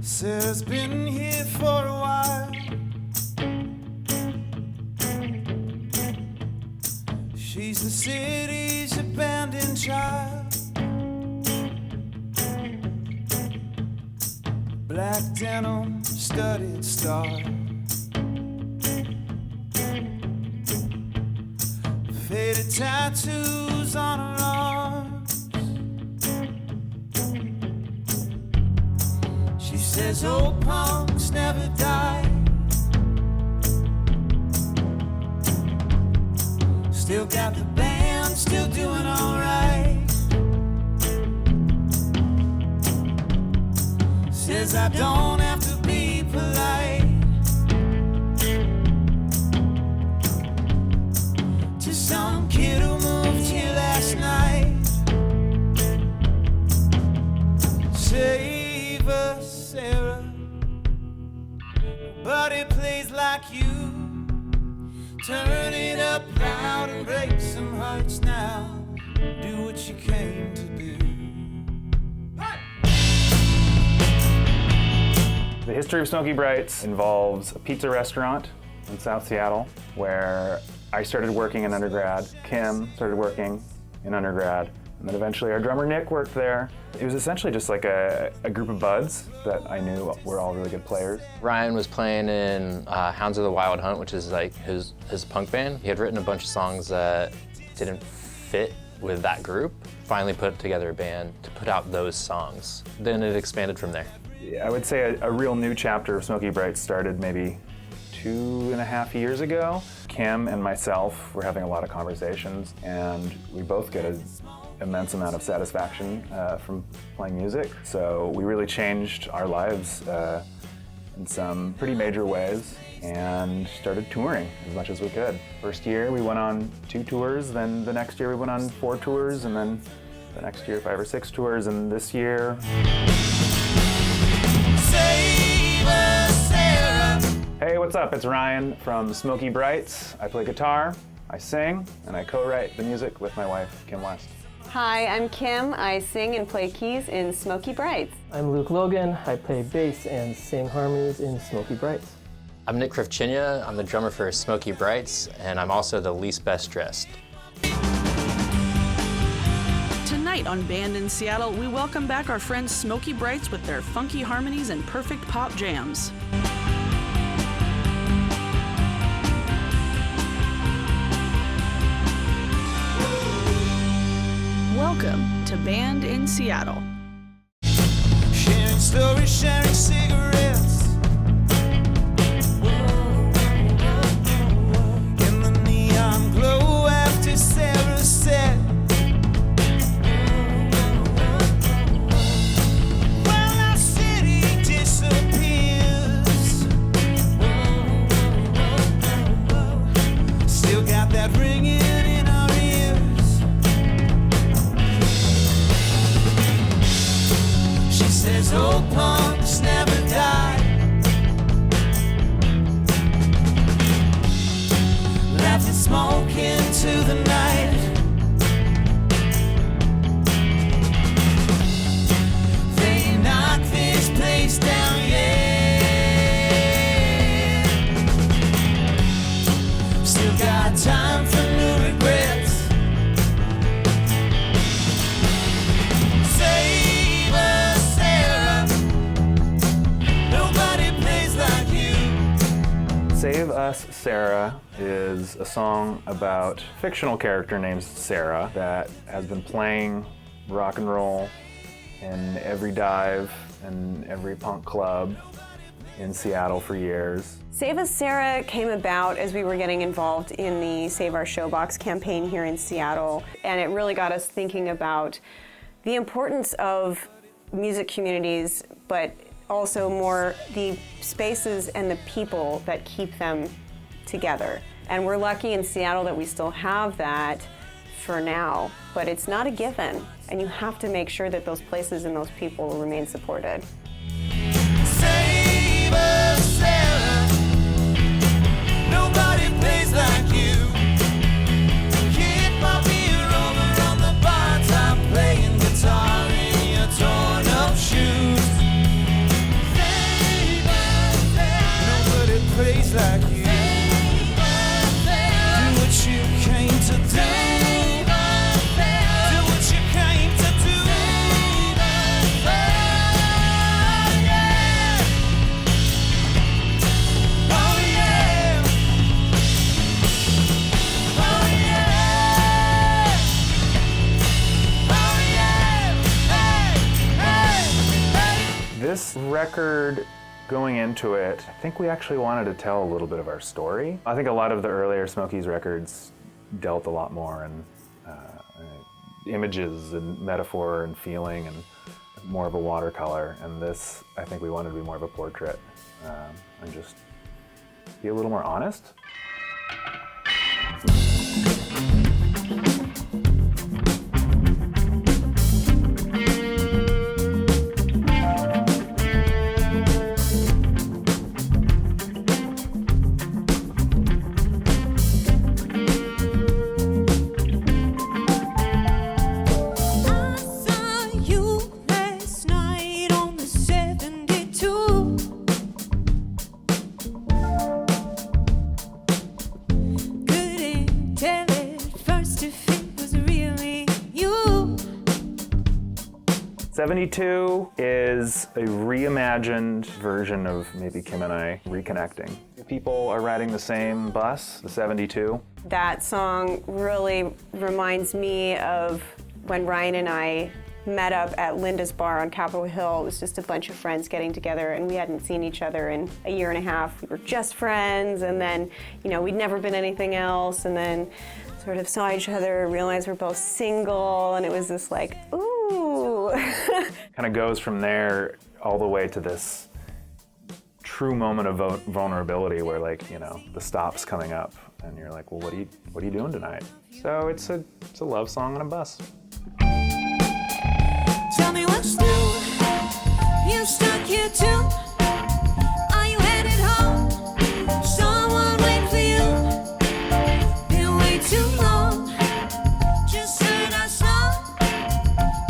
Sarah's been here for a while. She's the city's abandoned child. Black denim, studded star. Faded tattoos on her arms. She says old punks never die. Still got the band, still doing alright. Says I don't have to be polite to some kid who moved here last night. Save us, Sarah. Nobody plays like you. Turn it up loud and break some hearts now. Do what you came to do. The history of Smokey Brights involves a pizza restaurant in South Seattle where I started working in undergrad. Kim started working in undergrad. And then eventually our drummer Nick worked there. It was essentially just like a group of buds that I knew were all really good players. Ryan was playing in Hounds of the Wild Hunt, which is like his punk band. He had written a bunch of songs that didn't fit with that group. Finally put together a band to put out those songs. Then it expanded from there. I would say a real new chapter of Smokey Brights started maybe 2.5 years ago. Kim and myself were having a lot of conversations, and we both get an immense amount of satisfaction from playing music. So we really changed our lives in some pretty major ways and started touring as much as we could. First year we went on 2 tours, then the next year we went on 4 tours, and then the next year 5 or 6 tours, and this year... Save us, Sarah. Hey, what's up? It's Ryan from Smokey Brights. I play guitar, I sing, and I co-write the music with my wife, Kim West. Hi, I'm Kim. I sing and play keys in Smokey Brights. I'm Luke Logan. I play bass and sing harmonies in Smokey Brights. I'm Nick Krivchinia. I'm the drummer for Smokey Brights, and I'm also the least best dressed. Tonight on Band in Seattle, we welcome back our friends Smokey Brights with their funky harmonies and perfect pop jams. Welcome to Band in Seattle. Sharing stories, sharing cigarettes. In the neon glow after Sarah's set. While our city disappears, still got that ringing in our ears. She says old punks never die. Laughing, smoke into the night. They knock this place down, yeah. Still got time for new regrets. Save us, Sarah. Nobody plays like you. Save Us, Sarah is a song about a fictional character named Sarah that has been playing rock and roll in every dive and every punk club in Seattle for years. Save Us Sarah came about as we were getting involved in the Save Our Showbox campaign here in Seattle, and it really got us thinking about the importance of music communities, but also more the spaces and the people that keep them together. And we're lucky in Seattle that we still have that for now, but it's not a given, and you have to make sure that those places and those people remain supported. Save us, Sarah. Nobody plays like you. Keep my beer over on the bar top, playing guitar in your torn up shoes. Then This record, going into it, I think we actually wanted to tell a little bit of our story. I think a lot of the earlier Smokey's records dealt a lot more in images and metaphor and feeling and more of a watercolor. And this, I think we wanted to be more of a portrait and just be a little more honest. I saw you last night on the 72. Couldn't tell at first if it was really you. 72 is a reimagined version of maybe Kim and I reconnecting. People are riding the same bus, the 72. That song really reminds me of when Ryan and I met up at Linda's Bar on Capitol Hill. It was just a bunch of friends getting together, and we hadn't seen each other in a year and a half. We were just friends, and then, we'd never been anything else, and then sort of saw each other, realized we're both single, and it was this like, ooh. Kind of goes from there all the way to this true moment of vulnerability where, like, the stop's coming up, and you're like, well, what are you doing tonight? So it's a love song on a bus. Tell me what's new. You stuck here too. Are you headed home? Someone wait for you. Been way too long. Just heard our song.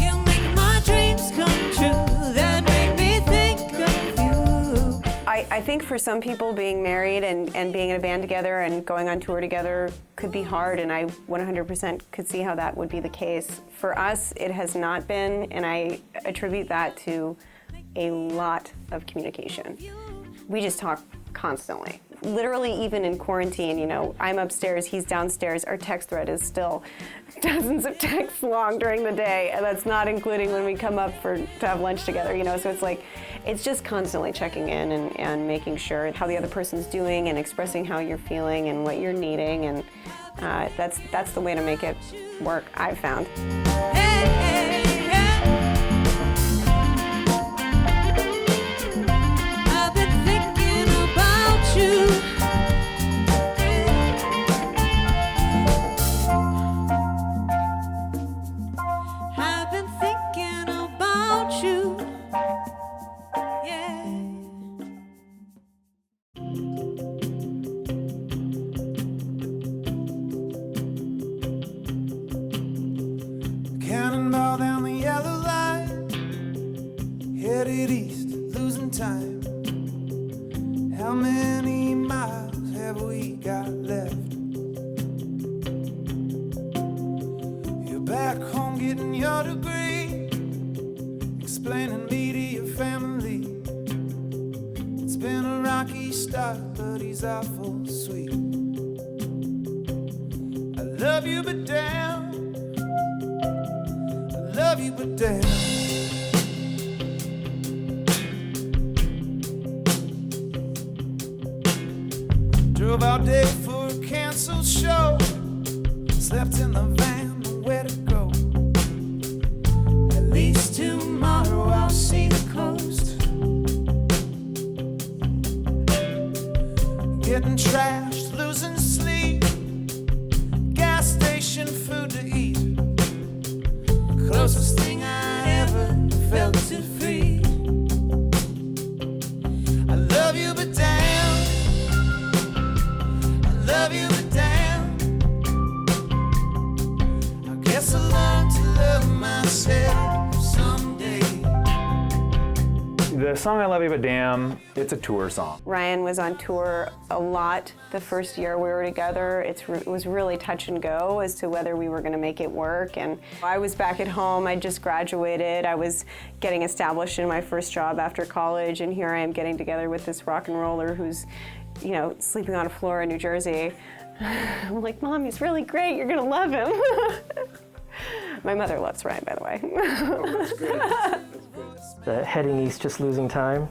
You make my dreams come true. That made me think of you. I think for some people, being married and being in a band together and going on tour together could be hard, and I 100% could see how that would be the case. For us, it has not been, and I attribute that to a lot of communication. We just talk constantly. Literally, even in quarantine, I'm upstairs, he's downstairs. Our text thread is still dozens of texts long during the day, and that's not including when we come up to have lunch together, So it's like, it's just constantly checking in and making sure how the other person's doing and expressing how you're feeling and what you're needing, and that's the way to make it work, I've found. Hey, hey, hey. I've been thinking about you. I've been thinking about you. Yeah. Cannonball down the yellow line, headed east, losing time. How many miles have we got left? You're back home getting your degree, explaining me to your family. It's been a rocky start, but he's awful sweet. I love you, but damn, love you, but damn. Drove all day for a canceled show, slept in the van, nowhere to go. At least tomorrow I'll see the coast. Getting trashed, losing sleep, gas station food to eat. Closest thing I ever felt to free. I love you, but damn, I love you, but damn. I guess I'll learn to love myself someday. The song I Love You But Damn, it's a tour song. Ryan was on tour a lot the first year we were together. It was really touch and go as to whether we were going to make it work. And I was back at home. I just graduated. I was getting established in my first job after college, and here I am getting together with this rock and roller who's, sleeping on a floor in New Jersey. I'm like, Mom, he's really great. You're going to love him. My mother loves Ryan, by the way. Oh, that's good. That's good. the heading east, just losing time.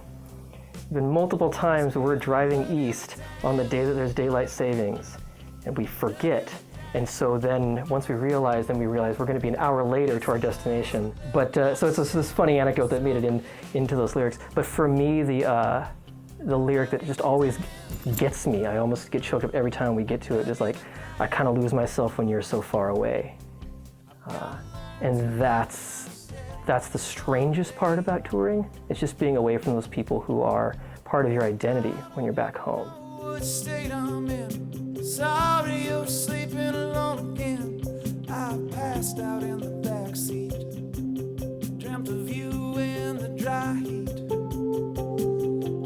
Been multiple times we're driving east on the day that there's daylight savings, and we forget. And so then once we realize we're going to be an hour later to our destination. But so it's this funny anecdote that made it into those lyrics. But for me, the lyric that just always gets me, I almost get choked up every time we get to it, is like, I kind of lose myself when you're so far away. And that's the strangest part about touring. It's just being away from those people who are part of your identity when you're back home. What state I'm in. Sorry you're sleeping alone again. I passed out in the backseat. Dreamt of you in the dry heat.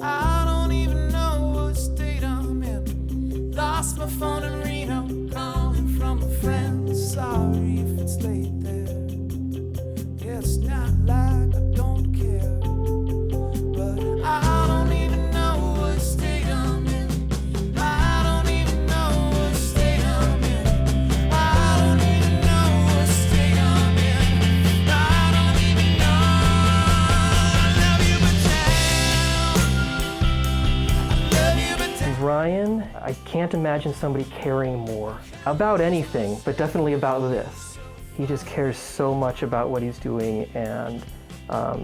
I don't even know what state I'm in. Lost my phone in Reno, calling from a friend. Sorry if it's late there. It's not like I don't care, but I don't even know what state I'm in. I don't even know what state I'm in. I don't even know what state I'm in. I don't even know. I love you, but damn, I love you, but damn. Ryan, I can't imagine somebody caring more about anything, but definitely about this. He just cares so much about what he's doing and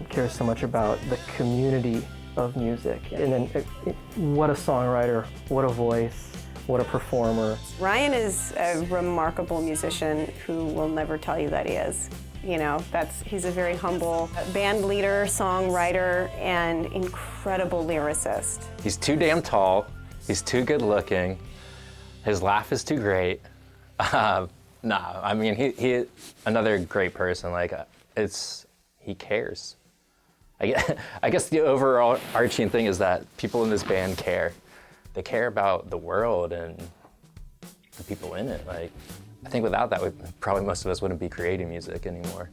cares so much about the community of music. And then what a songwriter, what a voice, what a performer. Ryan is a remarkable musician who will never tell you that he is. You know, he's a very humble band leader, songwriter, and incredible lyricist. He's too damn tall. He's too good looking. His laugh is too great. Nah, I mean, he another great person. Like, he cares. I guess the overall arching thing is that people in this band care. They care about the world and the people in it. Like, I think without that, probably most of us wouldn't be creating music anymore.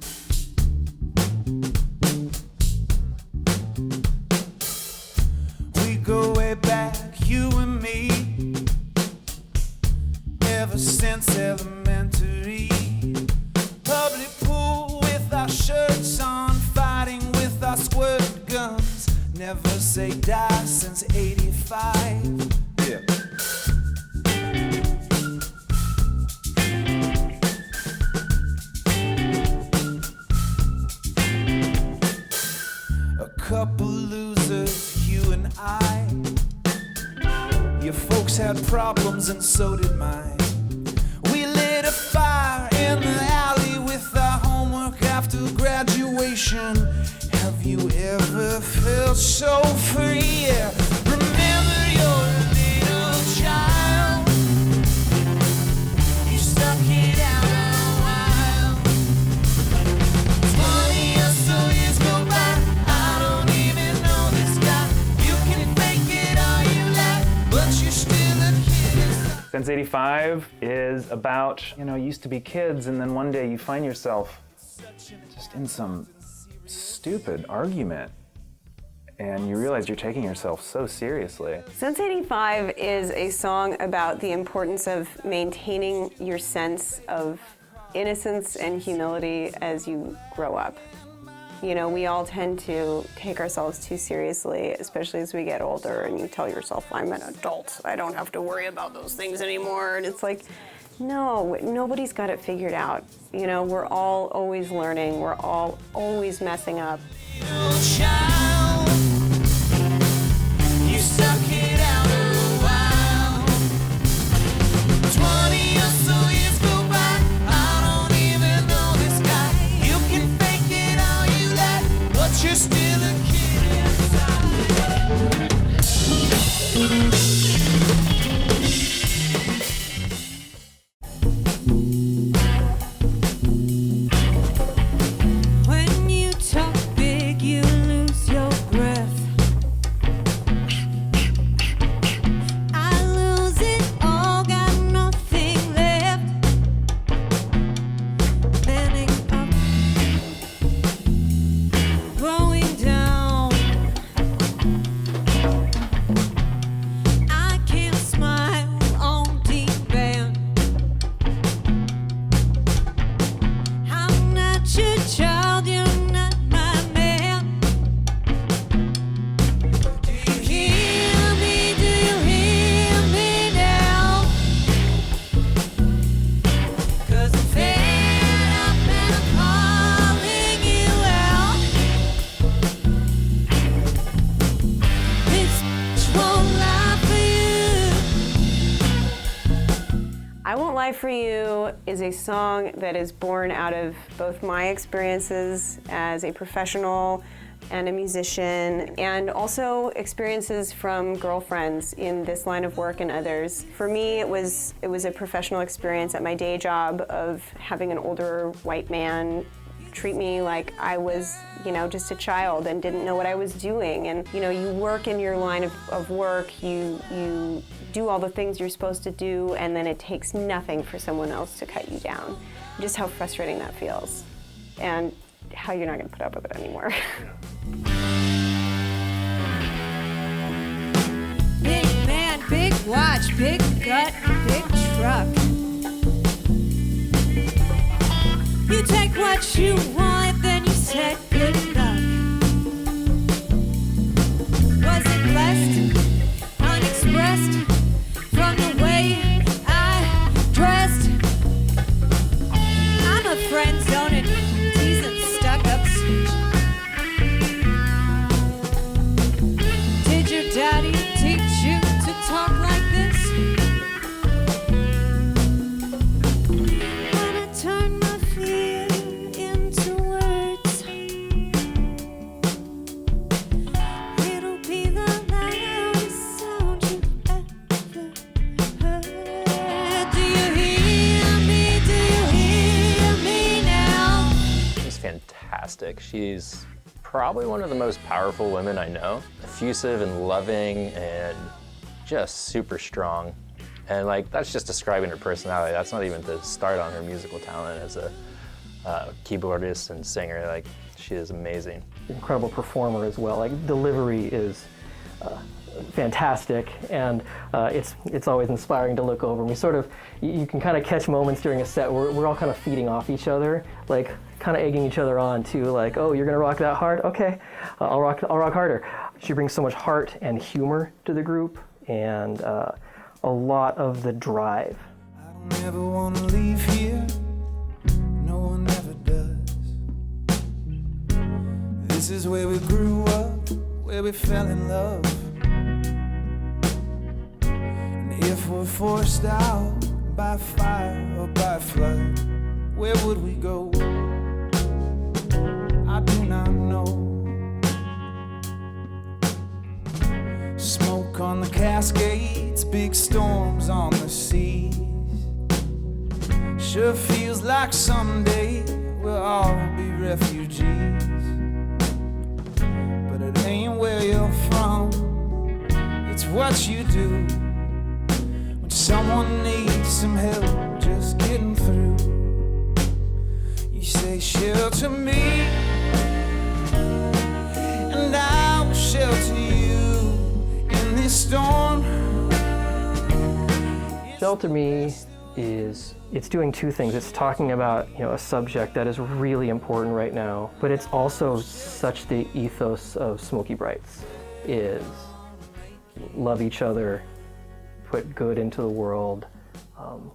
We go way back, you and me, ever since elementary. Public pool with our shirts on, fighting with our squirt guns. Never say die since '85. Yeah. A couple losers, you and I. Your folks had problems and so did mine. We lit a fire in the alley with our homework after graduation. Have you ever felt so free? Yeah. Remember you're a little child. You stuck it out a while. 20 or so years go by. I don't even know this guy. You can fake it all you like, but you're still a kid inside. Since '85 is about, used to be kids, and then one day you find yourself just in some stupid argument, and you realize you're taking yourself so seriously. Since '85 is a song about the importance of maintaining your sense of innocence and humility as you grow up. We all tend to take ourselves too seriously, especially as we get older, and you tell yourself, I'm an adult, I don't have to worry about those things anymore. And it's like, no, nobody's got it figured out. We're all always learning, we're all always messing up. Child, you stuck it out a while. 20 or so years go by. I don't even know this guy. You can fake it all you like, but you're still a kid inside. When you talk big, you lose your Lie For You is a song that is born out of both my experiences as a professional and a musician, and also experiences from girlfriends in this line of work and others. For me, it was a professional experience at my day job of having an older white man treat me like I was, just a child and didn't know what I was doing. And, you work in your line of work, you do all the things you're supposed to do, and then it takes nothing for someone else to cut you down. Just how frustrating that feels, and how you're not gonna put up with it anymore. Big man, big watch, big gut, big truck. You take what you want, then you said good luck. Was it blessed, unexpressed, from the way I dressed? I'm a friend zone and teasing stuck-up stooge. Did your daddy teach you to talk like this? When I turn my fear into words, it'll be the loudest sound you ever heard. Do you hear me? Do you hear me now? She's fantastic. She's probably one of the most powerful women I know. Effusive and loving and just super strong. And that's just describing her personality. That's not even to start on her musical talent as a keyboardist and singer. She is amazing. Incredible performer as well. Delivery is fantastic, and it's always inspiring to look over. You can kind of catch moments during a set where we're all kind of feeding off each other, kind of egging each other on to oh, you're gonna rock that hard? Okay, I'll rock harder. She brings so much heart and humor to the group, and a lot of the drive. I don't ever want to leave here. No one ever does. This is where we grew up, where we fell in love. And if we're forced out by fire or by flood, where would we go? I do not know. Smoke on the Cascades, big storms on the seas. Sure feels like someday we'll all be refugees. But it ain't where you're from, it's what you do. When someone needs some help just getting through, you say shelter me, and I will shelter you in this storm. Shelter Me it's doing two things. It's talking about a subject that is really important right now, but it's also such the ethos of Smokey Brights is love each other, put good into the world.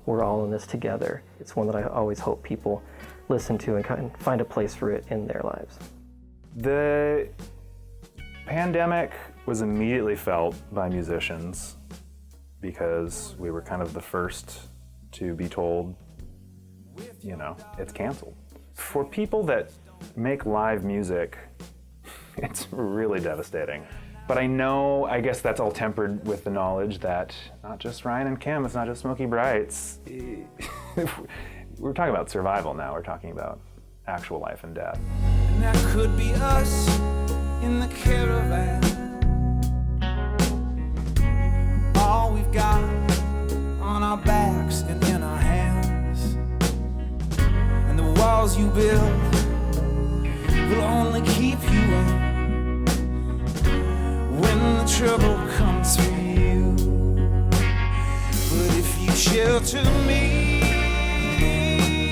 We're all in this together. It's one that I always hope people listen to and kind of find a place for it in their lives. The pandemic was immediately felt by musicians because we were kind of the first to be told, it's canceled. For people that make live music, it's really devastating. But I guess that's all tempered with the knowledge that not just Ryan and Kim, it's not just Smokey Brights. We're talking about survival now. We're talking about actual life and death. And that could be us in the caravan. All we've got on our backs and in our hands. And the walls you build will only keep you in when the trouble comes for you. But if you shelter me,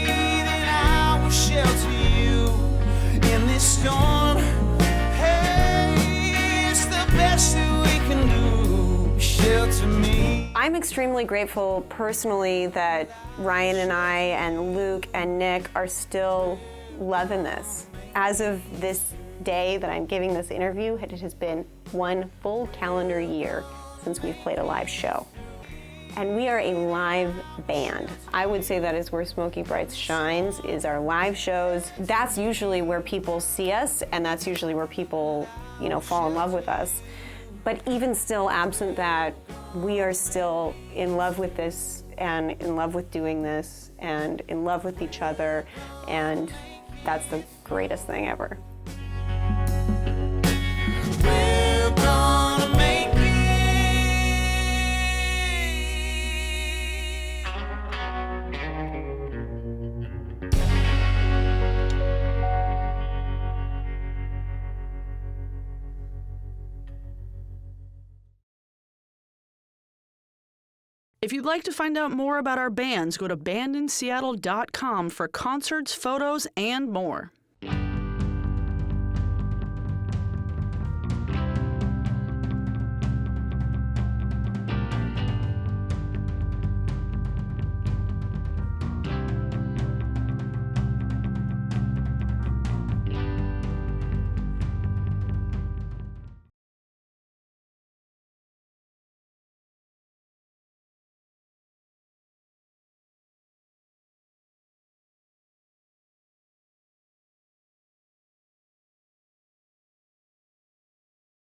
then I will shelter you in this storm. Hey, it's the best that we can do. Shelter me. I'm extremely grateful personally that Ryan and I and Luke and Nick are still loving this. As of this day that I'm giving this interview, it has been one full calendar year since we've played a live show. And we are a live band. I would say that is where Smokey Brights shines, is our live shows. That's usually where people see us, and that's usually where people, fall in love with us. But even still, absent that, we are still in love with this, and in love with doing this, and in love with each other, and that's the greatest thing ever. We're gonna make it. If you'd like to find out more about our bands, go to bandinseattle.com for concerts, photos, and more.